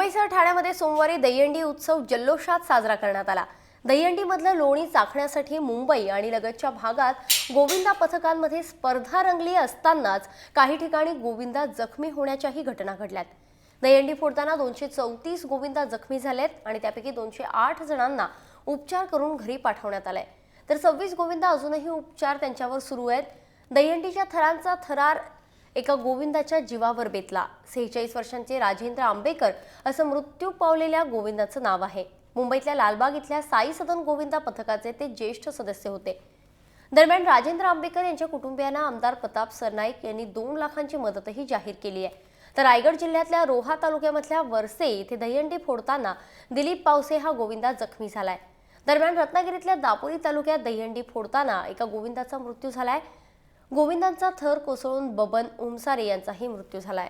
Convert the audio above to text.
मुंबईसह ठाण्यामध्ये सोमवारी दहीहंडी उत्सव जल्लोषात साजरा करण्यात आला। दहीहंडीमधलं लोणी चाखण्यासाठी मुंबई आणि लगतच्या भागात गोविंदा पथकांमध्ये स्पर्धा रंगली असतानाच काही ठिकाणी गोविंदा जखमी होण्याच्याही घटना घडल्यात। दहीहंडी फोडताना 234 गोविंदा जखमी झालेत आणि त्यापैकी 208 जणांना उपचार करून घरी पाठवण्यात आलंय, तर 26 गोविंदा अजूनही उपचार त्यांच्यावर सुरू आहेत। दहीहंडीच्या थरांचा थरार एका गोविंदाच्या जीवावर बेतला। 46 वर्षांचे राजेंद्र आंबेकर असं मृत्यू पावलेल्या गोविंदाचं नाव आहे। मुंबईतल्या लालबाग इथल्या साई सदन गोविंदा पथकाचे ते ज्येष्ठ सदस्य होते। दरम्यान राजेंद्र आंबेकर यांच्या कुटुंबियांना आमदार प्रताप सरनाईक यांनी 2 लाखांची मदतही जाहीर केली आहे। तर रायगड जिल्ह्यातल्या रोहा तालुक्यामधल्या वरसे इथे दहीहंडी फोडताना दिलीप पावसे हा गोविंदा जखमी झालाय। दरम्यान रत्नागिरीतल्या दापोली तालुक्यात दहीहंडी फोडताना एका गोविंदाचा मृत्यू झालाय। गोविंदांचा थर कोसळून बबन उमसारे यांचाही मृत्यू झालाय।